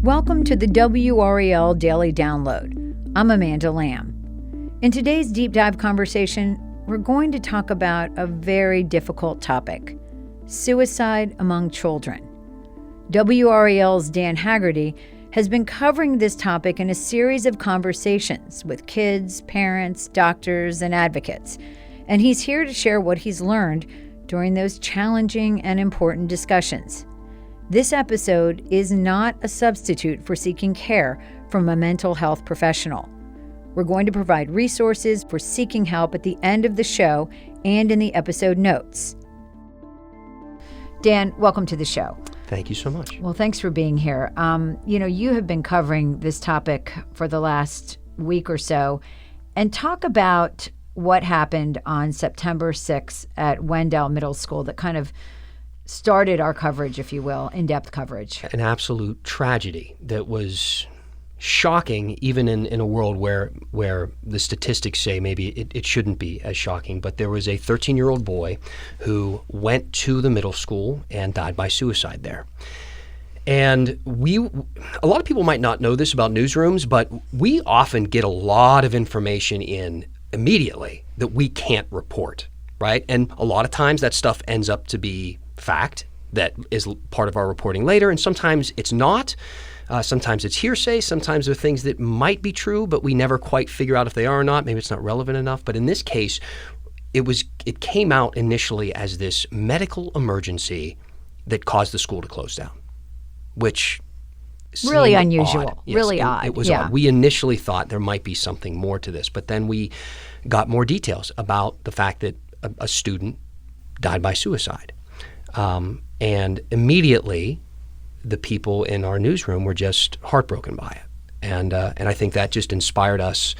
Welcome to the WRAL Daily Download. I'm Amanda Lamb. In today's deep dive conversation, we're going to talk about a very difficult topic: suicide among children. WRAL's Dan Haggerty has been covering this topic in a series of conversations with kids, parents, doctors, and advocates, and he's here to share what he's learned during those challenging and important discussions. This episode is not a substitute for seeking care from a mental health professional. We're going to provide resources for seeking help at the end of the show and in the episode notes. Dan, welcome to the show. Thank you so much. Well, thanks for being here. You have been covering this topic for the last week or so, and talk about what happened on September 6th at Wendell Middle School that kind of started our coverage, if you will, in-depth coverage. An absolute tragedy that was shocking, even in a world where the statistics say maybe it shouldn't be as shocking. But there was a 13-year-old boy who went to the middle school and died by suicide there. And a lot of people might not know this about newsrooms, but we often get a lot of information in immediately that we can't report, right? And a lot of times that stuff ends up to be fact that is part of our reporting later, and sometimes it's not. Sometimes it's hearsay. Sometimes they're things that might be true, but we never quite figure out if they are or not. Maybe it's not relevant enough. But in this case, it came out initially as this medical emergency that caused the school to close down, which really unusual, odd. Yes, really odd. It was odd. We initially thought there might be something more to this, but then we got more details about the fact that a student died by suicide. And immediately, the people in our newsroom were just heartbroken by it. And I think that just inspired us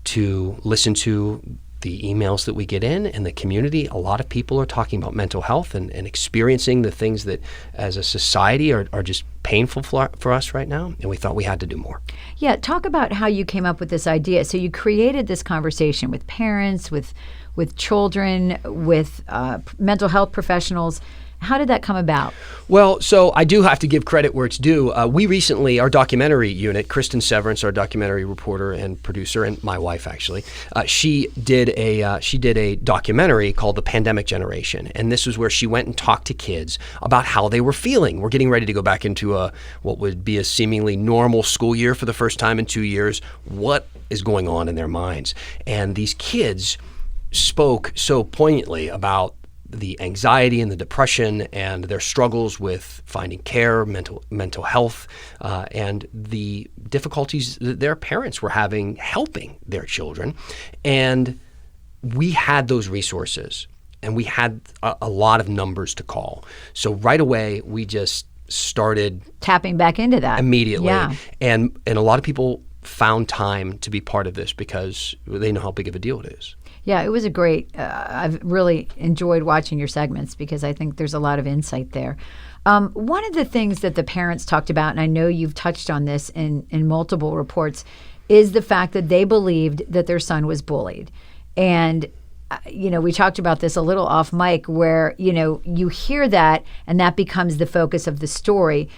to listen to the emails that we get in the community. A lot of people are talking about mental health and experiencing the things that as a society are just painful for us right now. And we thought we had to do more. Yeah, talk about how you came up with this idea. So you created this conversation with parents, with children, with mental health professionals. How did that come about? Well, so I do have to give credit where it's due. We recently, our documentary unit, Kristen Severance, our documentary reporter and producer, and my wife actually, she did a documentary called The Pandemic Generation, and this was where she went and talked to kids about how they were feeling. We're getting ready to go back into what would be a seemingly normal school year for the first time in 2 years. What is going on in their minds? And these kids spoke so poignantly about the anxiety and the depression and their struggles with finding care, mental health, and the difficulties that their parents were having helping their children. And we had those resources, and we had a lot of numbers to call. So right away, we just started tapping back into that immediately. Yeah. And a lot of people found time to be part of this because they know how big of a deal it is. Yeah, it was a great, I've really enjoyed watching your segments because I think there's a lot of insight there. One of the things that the parents talked about, and I know you've touched on this in multiple reports, is the fact that they believed that their son was bullied. And, we talked about this a little off mic where, you hear that and that becomes the focus of the story.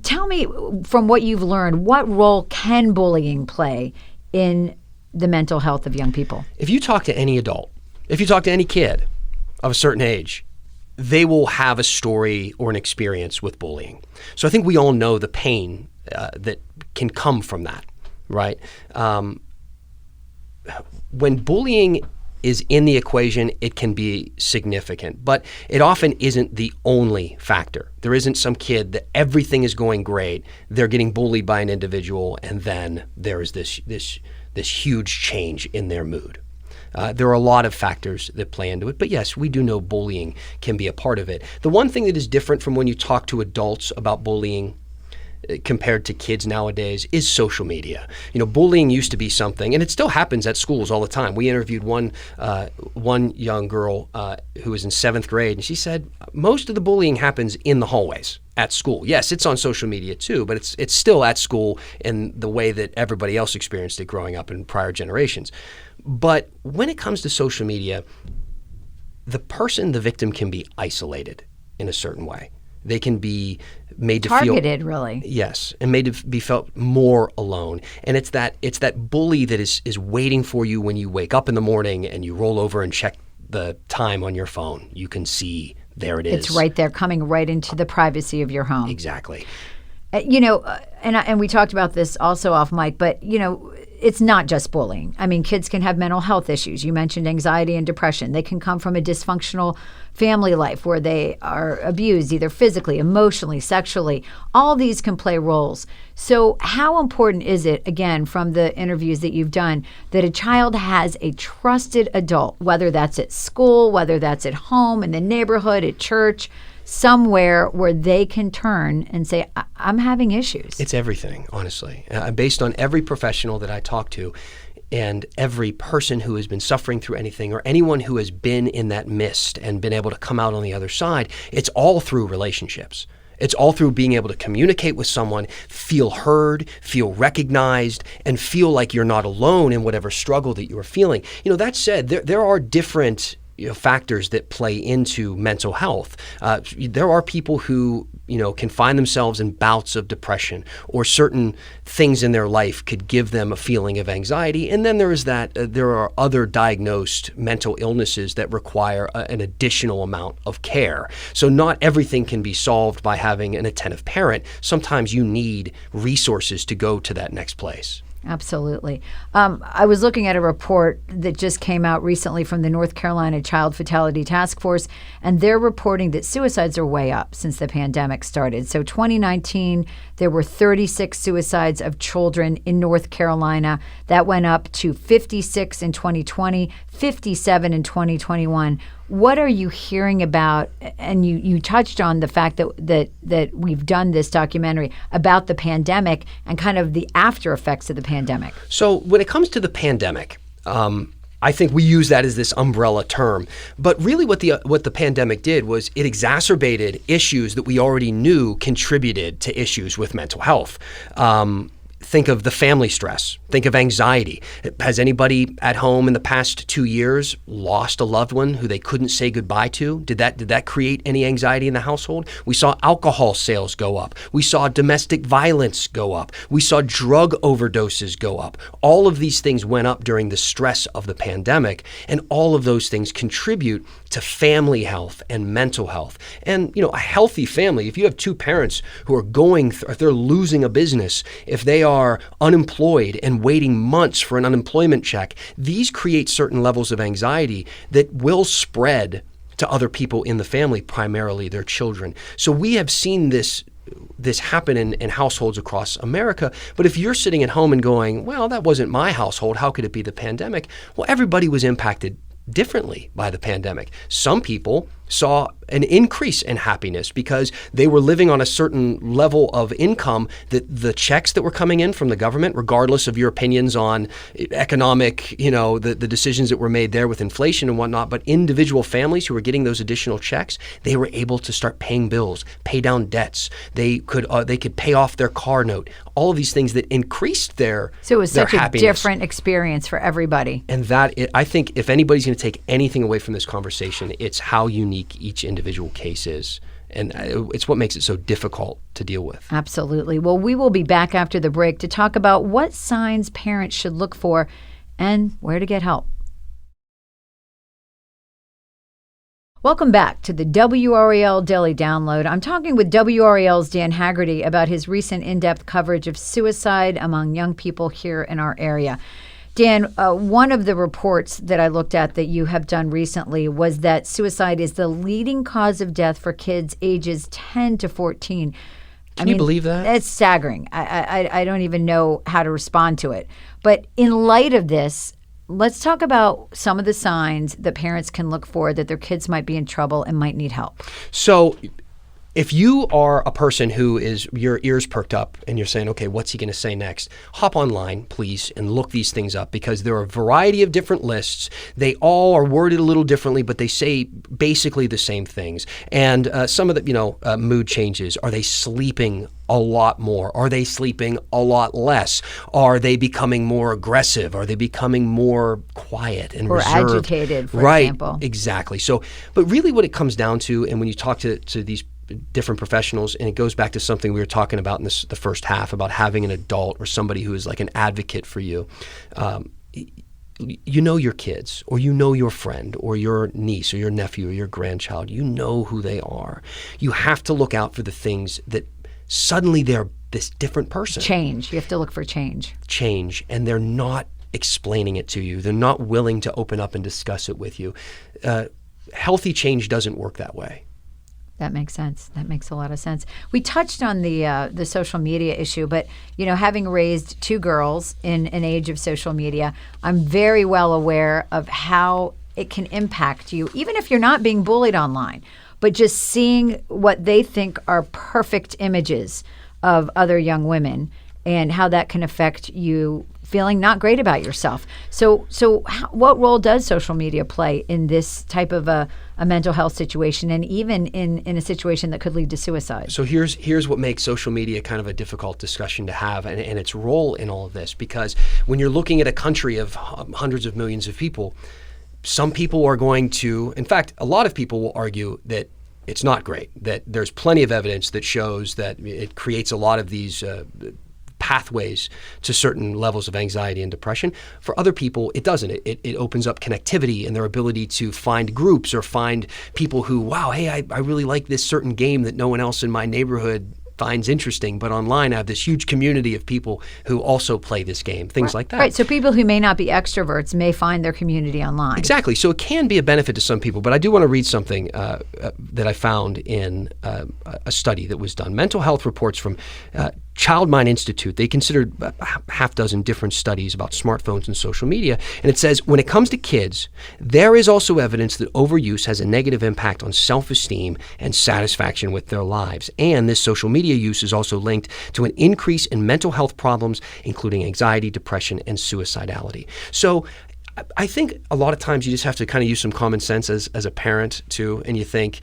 Tell me, from what you've learned, what role can bullying play in the mental health of young people? If you talk to any adult, if you talk to any kid of a certain age, they will have a story or an experience with bullying. So I think we all know the pain that can come from that, right? When bullying is in the equation, it can be significant, but it often isn't the only factor. There isn't some kid that everything is going great, they're getting bullied by an individual, and then there is this huge change in their mood. There are a lot of factors that play into it, but yes, we do know bullying can be a part of it. The one thing that is different from when you talk to adults about bullying compared to kids nowadays is social media. Bullying used to be something, and it still happens at schools all the time. We interviewed one young girl who was in 7th grade, and she said most of the bullying happens in the hallways at school. Yes, it's on social media too, but it's still at school in the way that everybody else experienced it growing up in prior generations. But when it comes to social media, the victim can be isolated in a certain way. They can be made to targeted, feel really. Yes, and made to be felt more alone. And it's that bully that is waiting for you when you wake up in the morning and you roll over and check the time on your phone. You can see there it is. It's right there, coming right into the privacy of your home. Exactly. And we talked about this also off mic, but it's not just bullying. I mean, kids can have mental health issues. You mentioned anxiety and depression. They can come from a dysfunctional family life where they are abused either physically, emotionally, sexually. All these can play roles. So how important is it, again, from the interviews that you've done, that a child has a trusted adult, whether that's at school, whether that's at home, in the neighborhood, at church, somewhere where they can turn and say, I'm having issues? It's everything, honestly. Based on every professional that I talk to and every person who has been suffering through anything or anyone who has been in that mist and been able to come out on the other side, it's all through relationships. It's all through being able to communicate with someone, feel heard, feel recognized, and feel like you're not alone in whatever struggle that you're feeling. That said, there are different factors that play into mental health. There are people who can find themselves in bouts of depression, or certain things in their life could give them a feeling of anxiety. And then there are other diagnosed mental illnesses that require an additional amount of care. So not everything can be solved by having an attentive parent. Sometimes you need resources to go to that next place. Absolutely. I was looking at a report that just came out recently from the North Carolina Child Fatality Task Force, and they're reporting that suicides are way up since the pandemic started. So 2019, there were 36 suicides of children in North Carolina. That went up to 56 in 2020, 57 in 2021. What are you hearing about? And you touched on the fact that we've done this documentary about the pandemic and kind of the after effects of the pandemic. So when it comes to the pandemic, I think we use that as this umbrella term. But really what the pandemic did was it exacerbated issues that we already knew contributed to issues with mental health. Think of the family stress. Think of anxiety. Has anybody at home in the past 2 years lost a loved one who they couldn't say goodbye to? Did that create any anxiety in the household? We saw alcohol sales go up. We saw domestic violence go up. We saw drug overdoses go up. All of these things went up during the stress of the pandemic, and all of those things contribute to family health and mental health. And a healthy family, if you have two parents who are if they're losing a business, if they are unemployed and waiting months for an unemployment check, these create certain levels of anxiety that will spread to other people in the family, primarily their children. So we have seen this happen in households across America. But if you're sitting at home and going, well, that wasn't my household, how could it be the pandemic? Well, everybody was impacted differently by the pandemic. Some people saw an increase in happiness because they were living on a certain level of income, that the checks that were coming in from the government, regardless of your opinions on economic, the decisions that were made there with inflation and whatnot, but individual families who were getting those additional checks, they were able to start paying bills, pay down debts. They could pay off their car note. All of these things that increased their happiness. So it was such a different experience for everybody. And I think if anybody's going to take anything away from this conversation, it's how unique each individual case is. And it's what makes it so difficult to deal with. Absolutely. Well, we will be back after the break to talk about what signs parents should look for and where to get help. Welcome back to the WRAL Daily Download. I'm talking with WRAL's Dan Haggerty about his recent in-depth coverage of suicide among young people here in our area. Dan, one of the reports that I looked at that you have done recently was that suicide is the leading cause of death for kids ages 10 to 14. Can you believe that? It's staggering. I don't even know how to respond to it. But in light of this, let's talk about some of the signs that parents can look for that their kids might be in trouble and might need help. So if you are a person who is your ears perked up and you're saying, okay, what's he going to say next? Hop online, please, and look these things up, because there are a variety of different lists. They all are worded a little differently, but they say basically the same things. And some of the, mood changes. Are they sleeping a lot more? Are they sleeping a lot less? Are they becoming more aggressive? Are they becoming more quiet and reserved? Or agitated, for example. Right, exactly. So, but really what it comes down to, and when you talk to these different professionals, and it goes back to something we were talking about in the first half about having an adult or somebody who is like an advocate for you. You know your kids, or you know your friend, or your niece, or your nephew, or your grandchild. You know who they are. You have to look out for the things that suddenly they're this different person. Change. You have to look for change. Change, and they're not explaining it to you. They're not willing to open up and discuss it with you. Healthy change doesn't work that way. That makes sense. That makes a lot of sense. We touched on the social media issue, but having raised 2 girls in an age of social media, I'm very well aware of how it can impact you, even if you're not being bullied online, but just seeing what they think are perfect images of other young women and how that can affect you feeling not great about yourself. So what role does social media play in this type of a mental health situation, and even in a situation that could lead to suicide? So here's what makes social media kind of a difficult discussion to have, and its role in all of this, because when you're looking at a country of hundreds of millions of people, some people are going to, in fact, a lot of people will argue that it's not great, that there's plenty of evidence that shows that it creates a lot of these pathways to certain levels of anxiety and depression. For other people, it doesn't. It opens up connectivity and their ability to find groups or find people who, wow, hey, I really like this certain game that no one else in my neighborhood finds interesting, but online I have this huge community of people who also play this game, things like that. Right, so people who may not be extroverts may find their community online. Exactly, so it can be a benefit to some people, but I do want to read something that I found in a study that was done. Mental health reports from Child Mind Institute, they considered a half dozen different studies about smartphones and social media, and it says, when it comes to kids, there is also evidence that overuse has a negative impact on self-esteem and satisfaction with their lives. And this social media use is also linked to an increase in mental health problems, including anxiety, depression, and suicidality. So I think a lot of times you just have to kind of use some common sense as a parent too, and you think,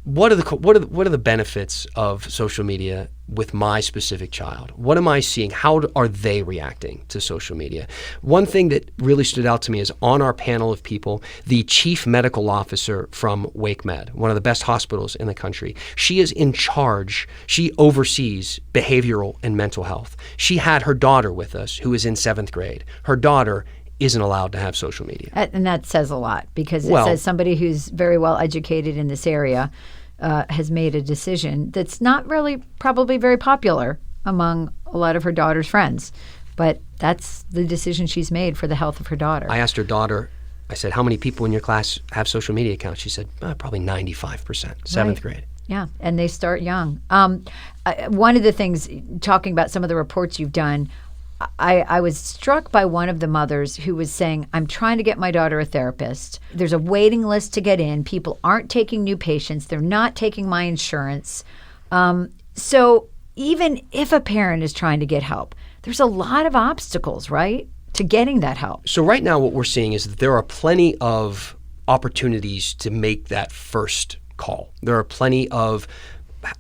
what are the benefits of social media with my specific child? What am I seeing? How are they reacting to social media? One thing that really stood out to me is on our panel of people, the chief medical officer from WakeMed, one of the best hospitals in the country. She is in charge. She oversees behavioral and mental health. She had her daughter with us, who is in 7th grade. Her daughter isn't allowed to have social media. And that says a lot, because it says somebody who's very well educated in this area has made a decision that's not really probably very popular among a lot of her daughter's friends. But that's the decision she's made for the health of her daughter. I asked her daughter, I said, how many people in your class have social media accounts? She said, probably 95%, 7th grade. Yeah, and they start young. One of the things, talking about some of the reports you've done, I was struck by one of the mothers who was saying, I'm trying to get my daughter a therapist. There's a waiting list to get in. People aren't taking new patients. They're not taking my insurance. So even if a parent is trying to get help, there's a lot of obstacles, right, to getting that help. So right now what we're seeing is that there are plenty of opportunities to make that first call. There are plenty of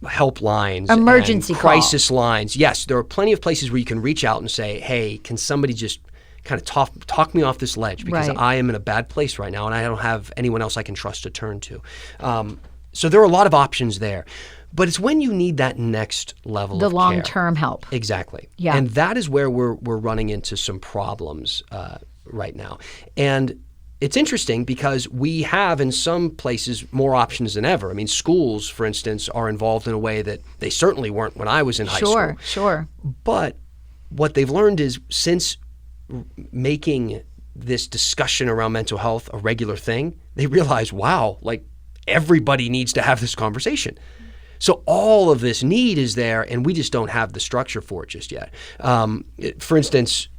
helplines, emergency and crisis lines. Yes, there are plenty of places where you can reach out and say, hey, can somebody just kind of talk me off this ledge, because I am in a bad place right now and I don't have anyone else I can trust to turn to. So there are a lot of options there. But it's when you need that next level of care. The long-term help. Exactly. Yeah. And that is where we're running into some problems right now. And it's interesting because we have in some places more options than ever. I mean, schools, for instance, are involved in a way that they certainly weren't when I was in high school. Sure. But what they've learned is, since making this discussion around mental health a regular thing, they realize, wow, like everybody needs to have this conversation. So all of this need is there, and we just don't have the structure for it just yet. For instance,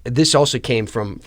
this also came from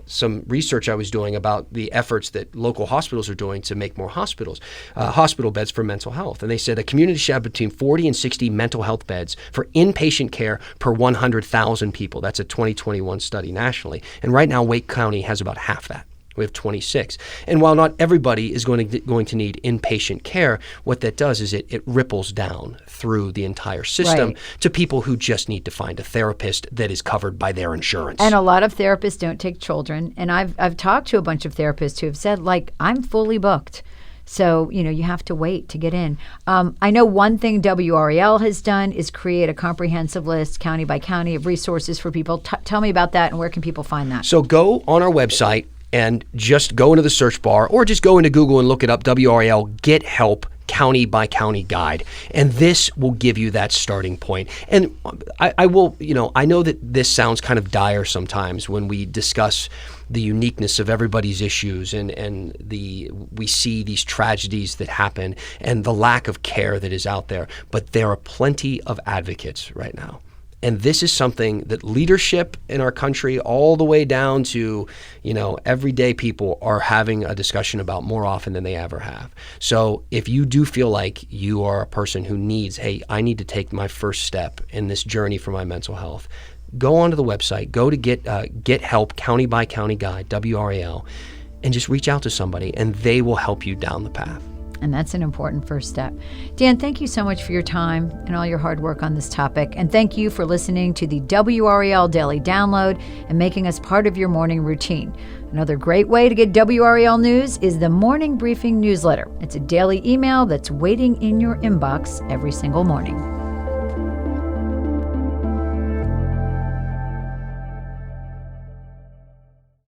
some research I was doing about the efforts that local hospitals are doing to make more hospital beds for mental health. And they said a community should have between 40 and 60 mental health beds for inpatient care per 100,000 people. That's a 2021 study nationally. And right now, Wake County has about half that. We have 26. And while not everybody is going to need inpatient care, what that does is it ripples down through the entire system to people who just need to find a therapist that is covered by their insurance. And a lot of therapists don't take children. And I've talked to a bunch of therapists who have said, like, I'm fully booked. So, you have to wait to get in. I know one thing WRAL has done is create a comprehensive list, county by county, of resources for people. Tell me about that, and where can people find that? So go on our website and just go into the search bar, or just go into Google and look it up, WRAL Get Help County by County Guide. And this will give you that starting point. And I will, I know that this sounds kind of dire sometimes when we discuss the uniqueness of everybody's issues and we see these tragedies that happen and the lack of care that is out there. But there are plenty of advocates right now. And this is something that leadership in our country, all the way down to, everyday people, are having a discussion about more often than they ever have. So if you do feel like you are a person who needs, hey, I need to take my first step in this journey for my mental health, go onto the website, go to Get Help County by County Guide, WRAL, and just reach out to somebody, and they will help you down the path. And that's an important first step. Dan, thank you so much for your time and all your hard work on this topic. And thank you for listening to the WRAL Daily Download and making us part of your morning routine. Another great way to get WRAL news is the Morning Briefing newsletter. It's a daily email that's waiting in your inbox every single morning.